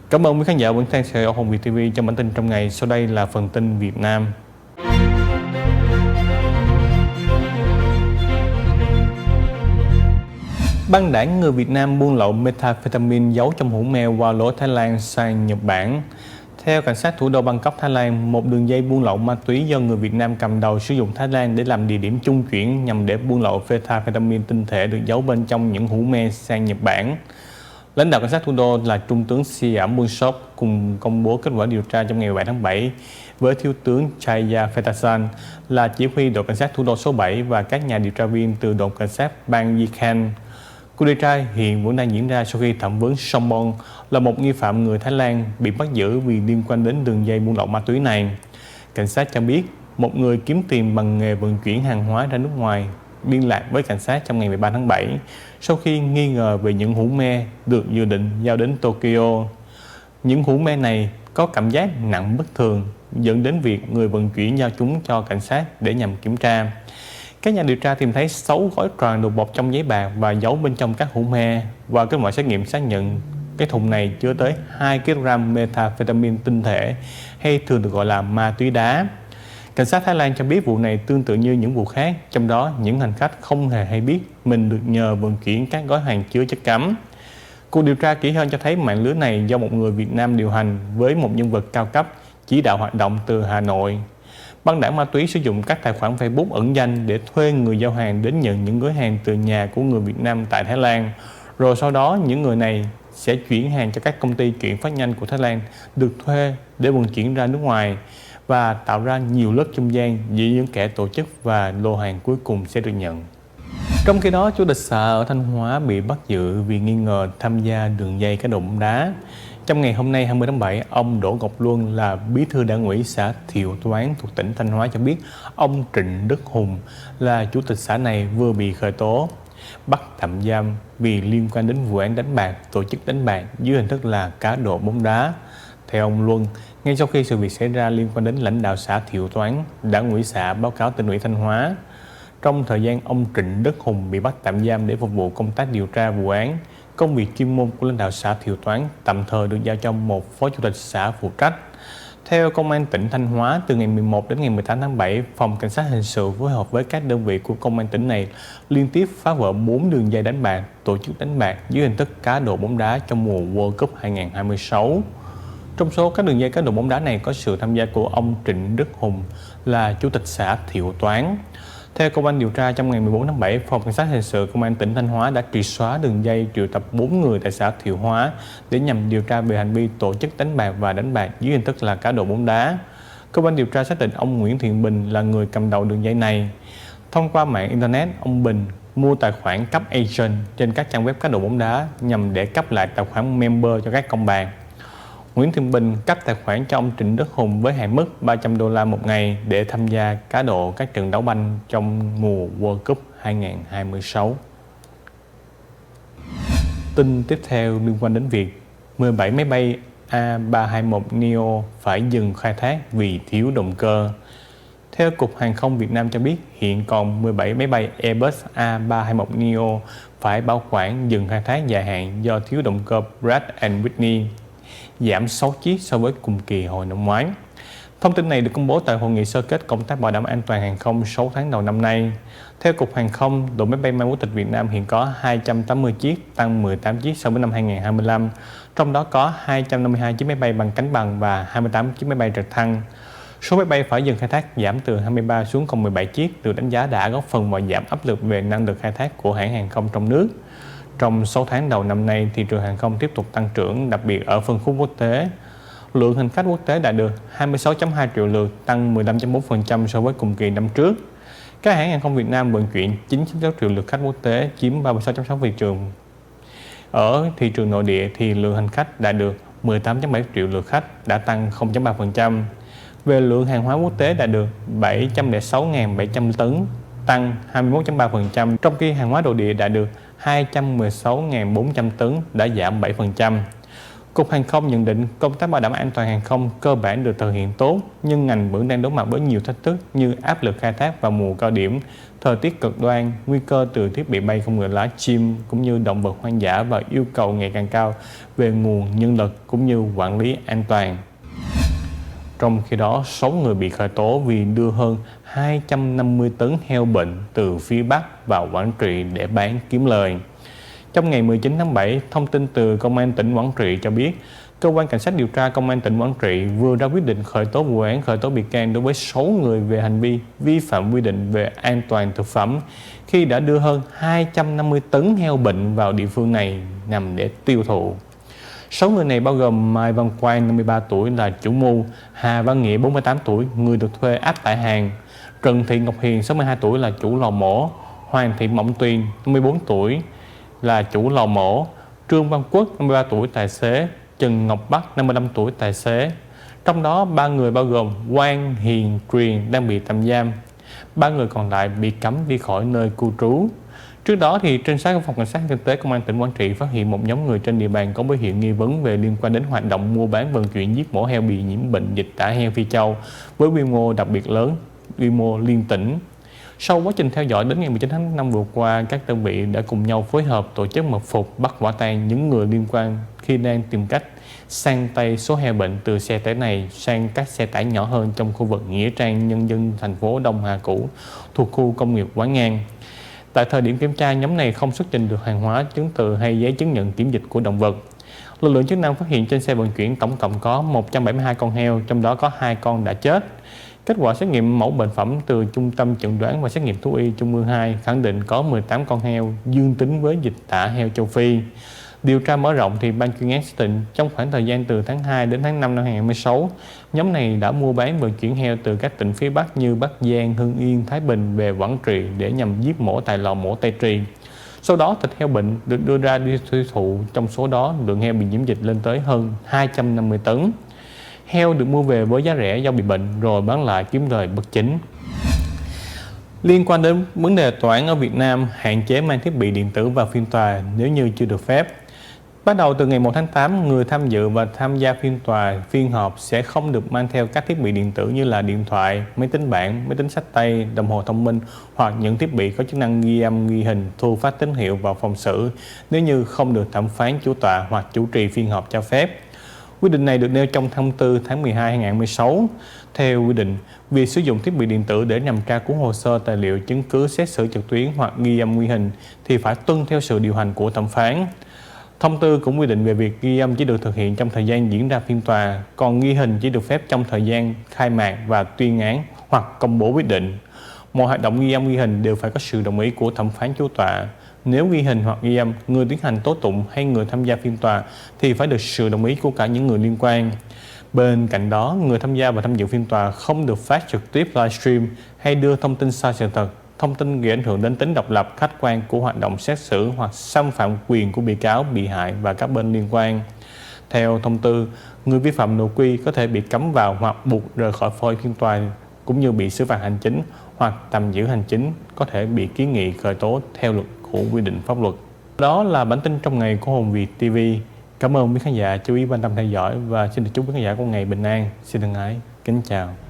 Cảm ơn quý khán giả vẫn đang theo dõi Hồng Việt TV trong bản tin trong ngày. Sau đây là phần tin Việt Nam. Băng đảng người Việt Nam buôn lậu methamphetamine giấu trong hũ meo qua lối Thái Lan sang Nhật Bản. Theo cảnh sát thủ đô Bangkok, Thái Lan, một đường dây buôn lậu ma túy do người Việt Nam cầm đầu sử dụng Thái Lan để làm địa điểm trung chuyển nhằm để buôn lậu methamphetamine tinh thể được giấu bên trong những hũ me sang Nhật Bản. Lãnh đạo cảnh sát thủ đô là Trung tướng Siam Bunsop cùng công bố kết quả điều tra trong ngày 7 tháng 7 với Thiếu tướng Chaya Phetasan là chỉ huy đội cảnh sát thủ đô số 7 và các nhà điều tra viên từ đồn cảnh sát bang Yikan. Cuộc điều tra hiện vẫn đang diễn ra sau khi thẩm vấn Sombong là một nghi phạm người Thái Lan bị bắt giữ vì liên quan đến đường dây buôn lậu ma túy này. Cảnh sát cho biết một người kiếm tiền bằng nghề vận chuyển hàng hóa ra nước ngoài liên lạc với cảnh sát trong ngày 13 tháng 7 sau khi nghi ngờ về những hũ me được dự định giao đến Tokyo. Những hũ me này có cảm giác nặng bất thường dẫn đến việc người vận chuyển giao chúng cho cảnh sát để nhằm kiểm tra. Các nhà điều tra tìm thấy 6 gói tròn được bọc trong giấy bạc và giấu bên trong các hũ me. Và kết quả xét nghiệm xác nhận cái thùng này chứa tới 2 kg methamphetamine tinh thể hay thường được gọi là ma túy đá. Cảnh sát Thái Lan cho biết vụ này tương tự như những vụ khác, trong đó những hành khách không hề hay biết mình được nhờ vận chuyển các gói hàng chứa chất cấm. Cuộc điều tra kỹ hơn cho thấy mạng lưới này do một người Việt Nam điều hành với một nhân vật cao cấp chỉ đạo hoạt động từ Hà Nội. Băng đảng ma túy sử dụng các tài khoản Facebook ẩn danh để thuê người giao hàng đến nhận những gói hàng từ nhà của người Việt Nam tại Thái Lan. Rồi sau đó những người này sẽ chuyển hàng cho các công ty chuyển phát nhanh của Thái Lan được thuê để vận chuyển ra nước ngoài và tạo ra nhiều lớp trung gian giữa những kẻ tổ chức và lô hàng cuối cùng sẽ được nhận. Trong khi đó, chủ tịch xã ở Thanh Hóa bị bắt giữ vì nghi ngờ tham gia đường dây cá độ bóng đá. Trong ngày hôm nay 20 tháng 7, ông Đỗ Ngọc Luân là bí thư đảng ủy xã Thiệu Toán thuộc tỉnh Thanh Hóa cho biết ông Trịnh Đức Hùng là chủ tịch xã này vừa bị khởi tố, bắt tạm giam vì liên quan đến vụ án đánh bạc, tổ chức đánh bạc dưới hình thức là cá độ bóng đá. Theo ông Luân, ngay sau khi sự việc xảy ra liên quan đến lãnh đạo xã Thiệu Toán, đảng ủy xã báo cáo tỉnh ủy Thanh Hóa. Trong thời gian ông Trịnh Đức Hùng bị bắt tạm giam để phục vụ công tác điều tra vụ án, công việc chuyên môn của lãnh đạo xã Thiệu Toán tạm thời được giao cho một phó chủ tịch xã phụ trách. Theo Công an tỉnh Thanh Hóa, từ ngày 11 đến ngày 18 tháng 7, Phòng Cảnh sát Hình sự phối hợp với các đơn vị của Công an tỉnh này liên tiếp phá vỡ 4 đường dây đánh bạc, tổ chức đánh bạc dưới hình thức cá độ bóng đá trong mùa World Cup 2026. Trong số các đường dây cá độ bóng đá này có sự tham gia của ông Trịnh Đức Hùng là chủ tịch xã Thiệu Toán. Theo cơ quan điều tra, trong ngày 14 tháng 7, Phòng Cảnh sát Hình sự Công an tỉnh Thanh Hóa đã triệt xóa đường dây triệu tập 4 người tại xã Thiệu Hóa để nhằm điều tra về hành vi tổ chức đánh bạc và đánh bạc dưới hình thức là cá độ bóng đá. Cơ quan điều tra xác định ông Nguyễn Thiện Bình là người cầm đầu đường dây này. Thông qua mạng Internet, ông Bình mua tài khoản cấp agent trên các trang web cá độ bóng đá nhằm để cấp lại tài khoản member cho các con bạc. Nguyễn Thiện Bình cấp tài khoản cho ông Trịnh Đức Hùng với hạn mức $300 một ngày để tham gia cá độ các trận đấu banh trong mùa World Cup 2026. Tin tiếp theo liên quan đến việc 17 máy bay A321neo phải dừng khai thác vì thiếu động cơ. Theo Cục Hàng không Việt Nam cho biết, hiện còn 17 máy bay Airbus A321neo phải bảo quản dừng khai thác dài hạn do thiếu động cơ Pratt & Whitney, giảm 6 chiếc so với cùng kỳ hồi năm ngoái. Thông tin này được công bố tại hội nghị sơ kết công tác bảo đảm an toàn hàng không 6 tháng đầu năm nay. Theo Cục Hàng không, đội máy bay mang quốc tịch Việt Nam hiện có 280 chiếc, tăng 18 chiếc so với năm 2025, trong đó có 252 chiếc máy bay bằng cánh bằng và 28 chiếc máy bay trực thăng. Số máy bay phải dừng khai thác giảm từ 23 xuống còn 17 chiếc, được đánh giá đã góp phần vào giảm áp lực về năng lực khai thác của hãng hàng không trong nước. Trong 6 tháng đầu năm nay, thị trường hàng không tiếp tục tăng trưởng, đặc biệt ở phân khúc quốc tế. Lượng hành khách quốc tế đạt được 26,2 triệu lượt, tăng 15,4% so với cùng kỳ năm trước. Các hãng hàng không Việt Nam vận chuyển 9,6 triệu lượt khách quốc tế, chiếm 36,6% thị trường. Ở thị trường nội địa thì lượng hành khách đạt được 18,7 triệu lượt khách, đã tăng 0,3%. Về lượng hàng hóa quốc tế đạt được 706.700 tấn, tăng 21,3%, trong khi hàng hóa nội địa đạt được 216.400 tấn, đã giảm 7%. Cục Hàng không nhận định công tác bảo đảm an toàn hàng không cơ bản được thực hiện tốt, nhưng ngành vẫn đang đối mặt với nhiều thách thức như áp lực khai thác vào mùa cao điểm, thời tiết cực đoan, nguy cơ từ thiết bị bay không người lái, chim cũng như động vật hoang dã và yêu cầu ngày càng cao về nguồn nhân lực cũng như quản lý an toàn. Trong khi đó, 6 người bị khởi tố vì đưa hơn 250 tấn heo bệnh từ phía Bắc vào Quảng Trị để bán kiếm lời. Trong ngày 19 tháng 7, thông tin từ Công an tỉnh Quảng Trị cho biết, Cơ quan Cảnh sát điều tra Công an tỉnh Quảng Trị vừa ra quyết định khởi tố vụ án khởi tố bị can đối với 6 người về hành vi vi phạm quy định về an toàn thực phẩm khi đã đưa hơn 250 tấn heo bệnh vào địa phương này nhằm để tiêu thụ. 6 người này bao gồm Mai Văn Quang, 53 tuổi là chủ mưu, Hà Văn Nghĩa, 48 tuổi, người được thuê áp tải hàng, Trần Thị Ngọc Hiền, 62 tuổi là chủ lò mổ, Hoàng Thị Mộng Tuyền, 54 tuổi là chủ lò mổ, Trương Văn Quốc, 53 tuổi tài xế, Trần Ngọc Bắc, 55 tuổi tài xế. Trong đó 3 người bao gồm Quang, Hiền, Truyền đang bị tạm giam. 3 người còn lại bị cấm đi khỏi nơi cư trú. Trước đó thì trinh sát của Phòng Cảnh sát Kinh tế Công an tỉnh Quảng Trị phát hiện một nhóm người trên địa bàn có biểu hiện nghi vấn về liên quan đến hoạt động mua bán vận chuyển giết mổ heo bị nhiễm bệnh dịch tả heo Phi Châu với quy mô đặc biệt lớn, quy mô liên tỉnh. Sau quá trình theo dõi đến ngày 19 tháng 5 vừa qua, các đơn vị đã cùng nhau phối hợp tổ chức mật phục bắt quả tang những người liên quan khi đang tìm cách sang tay số heo bệnh từ xe tải này sang các xe tải nhỏ hơn trong khu vực Nghĩa Trang Nhân dân thành phố Đông Hà cũ thuộc khu công nghiệp Quán Ngang. Tại thời điểm kiểm tra, nhóm này không xuất trình được hàng hóa, chứng từ hay giấy chứng nhận kiểm dịch của động vật. Lực lượng chức năng phát hiện trên xe vận chuyển tổng cộng có 172 con heo, trong đó có 2 con đã chết. Kết quả xét nghiệm mẫu bệnh phẩm từ Trung tâm Chẩn đoán và Xét nghiệm Thú y Trung ương 2 khẳng định có 18 con heo dương tính với dịch tả heo châu Phi. Điều tra mở rộng thì ban chuyên án xác định trong khoảng thời gian từ tháng 2 đến tháng 5 năm 2016, nhóm này đã mua bán vận chuyển heo từ các tỉnh phía Bắc như Bắc Giang, Hưng Yên, Thái Bình về Quảng Trị để nhằm giết mổ tại lò mổ Tây Trì. Sau đó thịt heo bệnh được đưa ra đi tiêu thụ, trong số đó lượng heo bị nhiễm dịch lên tới hơn 250 tấn. Heo được mua về với giá rẻ do bị bệnh rồi bán lại kiếm lời bất chính. Liên quan đến vấn đề tòa án ở Việt Nam hạn chế mang thiết bị điện tử vào phiên tòa nếu như chưa được phép. Bắt đầu từ ngày 1 tháng 8, người tham dự và tham gia phiên tòa, phiên họp sẽ không được mang theo các thiết bị điện tử như là điện thoại, máy tính bảng, máy tính xách tay, đồng hồ thông minh hoặc những thiết bị có chức năng ghi âm, ghi hình, thu phát tín hiệu vào phòng xử nếu như không được thẩm phán, chủ tọa hoặc chủ trì phiên họp cho phép. Quy định này được nêu trong thông tư tháng 12 2016. Theo quy định, việc sử dụng thiết bị điện tử để nhằm tra cứu hồ sơ, tài liệu, chứng cứ xét xử trực tuyến hoặc ghi âm ghi hình thì phải tuân theo sự điều hành của thẩm phán. Thông tư cũng quy định về việc ghi âm chỉ được thực hiện trong thời gian diễn ra phiên tòa, còn ghi hình chỉ được phép trong thời gian khai mạc và tuyên án hoặc công bố quyết định. Mọi hoạt động ghi âm ghi hình đều phải có sự đồng ý của thẩm phán, chủ tọa. Nếu ghi hình hoặc ghi âm, người tiến hành tố tụng hay người tham gia phiên tòa thì phải được sự đồng ý của cả những người liên quan. Bên cạnh đó, người tham gia và tham dự phiên tòa không được phát trực tiếp livestream hay đưa thông tin sai sự thật, thông tin gây ảnh hưởng đến tính độc lập, khách quan của hoạt động xét xử hoặc xâm phạm quyền của bị cáo, bị hại và các bên liên quan. Theo thông tư, người vi phạm nội quy có thể bị cấm vào hoặc buộc rời khỏi phiên tòa, cũng như bị xử phạt hành chính hoặc tạm giữ hành chính, có thể bị kiến nghị khởi tố theo luật của quy định pháp luật. Đó là bản tin trong ngày của Hồn Việt TV. Cảm ơn quý khán giả chú ý quan tâm theo dõi và xin được chúc quý khán giả có ngày bình an. Xin thân ái, kính chào.